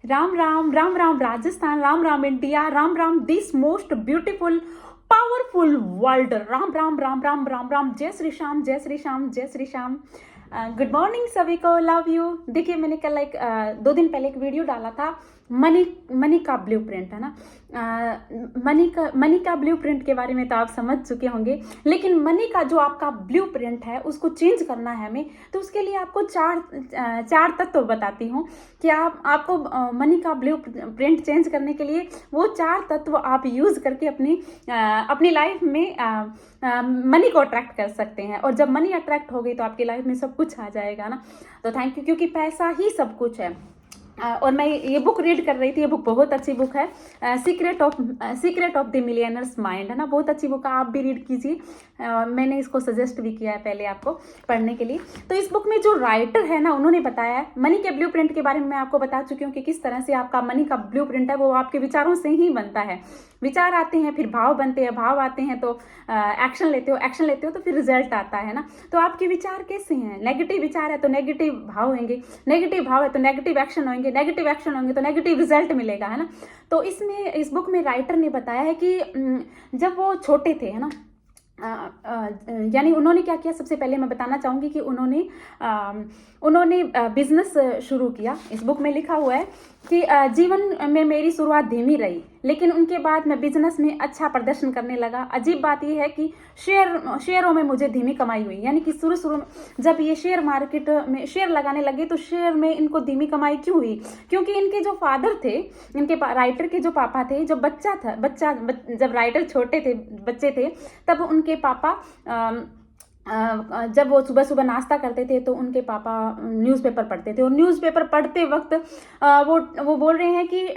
Ram Ram Ram Ram Rajasthan, Ram Ram India, Ram Ram this most beautiful powerful world, Ram Ram Ram Ram Ram Ram. जय श्री श्याम, जय श्री श्याम, जय श्री श्याम। गुड मॉर्निंग सभी को, लव यू। देखिए मैंने कल 2 दिन पहले एक वीडियो डाला था मनी का ब्लूप्रिंट, है ना। मनी का ब्लूप्रिंट के बारे में तो आप समझ चुके होंगे, लेकिन मनी का जो आपका ब्लूप्रिंट है उसको चेंज करना है हमें। तो उसके लिए आपको चार तत्व बताती हूँ कि आपको मनी का ब्लूप्रिंट चेंज करने के लिए वो 4 तत्व आप यूज करके अपनी लाइफ में मनी को अट्रैक्ट कर सकते हैं। और जब मनी अट्रैक्ट हो गई तो आपकी लाइफ में सब कुछ आ जाएगा ना। तो थैंक यू, क्योंकि पैसा ही सब कुछ है। और मैं ये बुक रीड कर रही थी, ये बुक बहुत अच्छी बुक है, secret of the millionaires mind, है ना। बहुत अच्छी बुक है, आप भी रीड कीजिए। मैंने इसको सजेस्ट भी किया है पहले आपको पढ़ने के लिए। तो इस बुक में जो राइटर है ना, उन्होंने बताया है मनी के ब्लूप्रिंट के बारे में। मैं आपको बता चुकी हूँ कि किस तरह से आपका मनी का ब्लूप्रिंट है वो आपके विचारों से ही बनता है। विचार आते हैं, फिर भाव बनते हैं, भाव आते हैं तो एक्शन लेते हो तो फिर रिजल्ट आता है ना। तो आपके विचार कैसे हैं? नेगेटिव विचार है तो नेगेटिव भाव होंगे, नेगेटिव भाव है तो नेगेटिव एक्शन होंगे, नेगेटिव एक्शन होंगे तो नेगेटिव रिजल्ट मिलेगा, है ना। तो इस बुक में राइटर ने बताया है कि जब वो छोटे थे, है ना, यानी उन्होंने क्या किया। सबसे पहले मैं बताना चाहूँगी कि उन्होंने बिजनेस शुरू किया। इस बुक में लिखा हुआ है कि जीवन में मेरी शुरुआत धीमी रही, लेकिन उनके बाद मैं बिजनेस में अच्छा प्रदर्शन करने लगा। अजीब बात यह है कि शेयरों में मुझे धीमी कमाई हुई, यानी कि शुरू में जब ये शेयर मार्केट में शेयर लगाने लगे तो शेयर में इनको धीमी कमाई क्यों हुई? क्योंकि इनके जो फादर थे, इनके राइटर के जो पापा थे, जब राइटर छोटे थे, बच्चे थे, तब उनके पापा जब वो सुबह सुबह नाश्ता करते थे तो उनके पापा न्यूज़पेपर पढ़ते थे। और न्यूज़पेपर पढ़ते वक्त वो बोल रहे हैं कि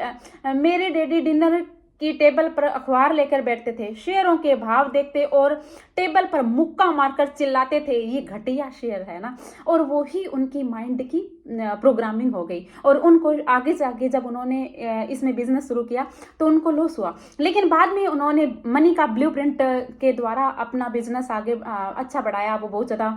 मेरे डैडी डिनर की टेबल पर अखबार लेकर बैठते थे, शेयरों के भाव देखते और टेबल पर मुक्का मारकर चिल्लाते थे, ये घटिया शेयर है ना। और वो ही उनकी माइंड की प्रोग्रामिंग हो गई। और उनको आगे से आगे जब उन्होंने इसमें बिजनेस शुरू किया तो उनको लॉस हुआ, लेकिन बाद में उन्होंने मनी का ब्लूप्रिंट के द्वारा अपना बिजनेस आगे अच्छा बढ़ाया। वो बहुत ज़्यादा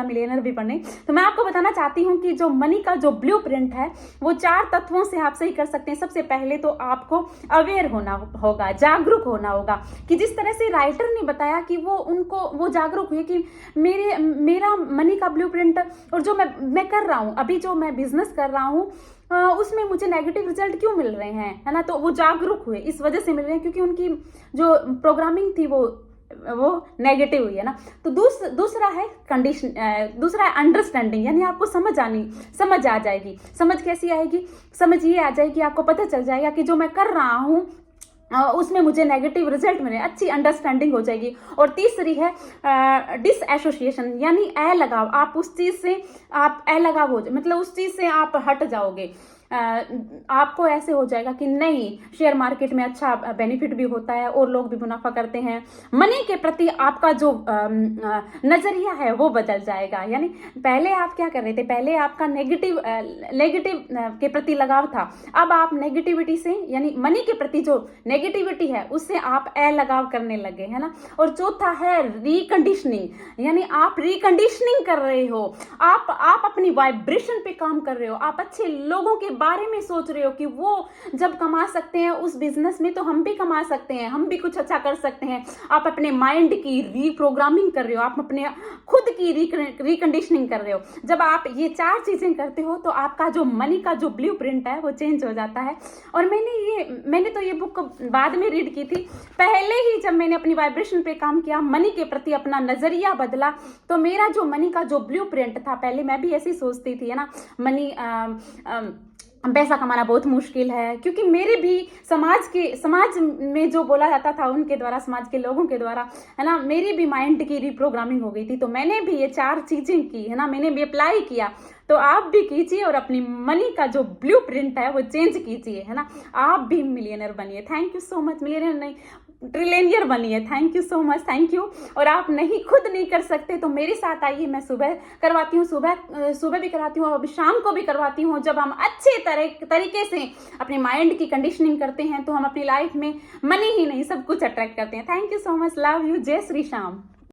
मिलियनर भी बने। तो मैं आपको बताना चाहती हूँ कि जो मनी का जो ब्लूप्रिंट है वो 4 तत्वों से आप सही कर सकते हैं। सबसे पहले तो आपको अवेयर होना होगा, जागरूक होना होगा। कि जिस तरह से राइटर ने बताया कि वो जागरूक हुए कि मेरा मनी का ब्लूप्रिंट और जो मैं कर रहा हूँ, अभी जो मैं बिजनेस कर रहा हूँ उसमें मुझे नेगेटिव रिजल्ट क्यों मिल रहे हैं, है ना। तो वो जागरूक हुए, इस वजह से मिल रहे हैं क्योंकि उनकी जो प्रोग्रामिंग थी वो नेगेटिव हुई, है ना। तो दूसरा है अंडरस्टैंडिंग, यानी आपको समझ आ जाएगी। समझ कैसी आएगी? समझ ये आ जाएगी, आपको पता चल जाएगा कि जो मैं कर रहा हूँ उसमें मुझे नेगेटिव रिजल्ट मिले, अच्छी अंडरस्टैंडिंग हो जाएगी। और तीसरी है डिसएसोसिएशन, यानी अलगाव। आप उस चीज़ से आप अलगाव हो जाए, मतलब उस चीज़ से आप हट जाओगे। आपको ऐसे हो जाएगा कि नहीं, शेयर मार्केट में अच्छा बेनिफिट भी होता है और लोग भी मुनाफा करते हैं। मनी के प्रति आपका जो नजरिया है वो बदल जाएगा। यानी पहले आप क्या कर रहे थे? पहले आपका नेगेटिव के प्रति लगाव था, अब आप नेगेटिविटी से, यानी मनी के प्रति जो नेगेटिविटी है उससे आप अलगाव करने लगे, है ना। और चौथा है रिकंडीशनिंग, यानी आप रिकंडीशनिंग कर रहे हो। आप अपनी वाइब्रेशन पे काम कर रहे हो। आप अच्छे लोगों के बारे में सोच रहे हो कि वो जब कमा सकते हैं उस बिजनेस में तो हम भी कमा सकते हैं, हम भी कुछ अच्छा कर सकते हैं। आप अपने माइंड की रीप्रोग्रामिंग कर रहे हो, आप अपने खुद की रिकंडीशनिंग कर रहे हो। जब आप ये 4 चीजें करते हो तो आपका जो मनी का जो ब्लूप्रिंट है वो चेंज हो जाता है। और मैंने तो ये बुक बाद में रीड की थी। पहले ही जब मैंने अपनी वाइब्रेशन पे काम किया, मनी के प्रति अपना नजरिया बदला, तो मेरा जो मनी का जो ब्लूप्रिंट था, पहले मैं भी ऐसी सोचती थी, है ना, मनी पैसा कमाना बहुत मुश्किल है। क्योंकि मेरे भी समाज में जो बोला जाता था उनके द्वारा, समाज के लोगों के द्वारा, है ना, मेरी भी माइंड की रीप्रोग्रामिंग हो गई थी। तो मैंने भी ये 4 चीजें की, है ना, मैंने भी अप्लाई किया। तो आप भी कीजिए और अपनी मनी का जो ब्लूप्रिंट है वो चेंज कीजिए, है ना। आप भी मिलियनर बनिए। Thank you so much. Millionaire नहीं, ट्रिलियनियर बनिए। Thank you so much, thank you. और आप खुद नहीं कर सकते तो मेरे साथ आइए, मैं सुबह करवाती हूँ, सुबह भी करवाती हूँ और अभी शाम को भी करवाती हूँ। जब हम अच्छे तरीके से अपने माइंड की कंडीशनिंग करते हैं तो हम अपनी लाइफ में मनी ही नहीं सब कुछ अट्रैक्ट करते हैं। Thank you so much, love you, जय श्री श्याम।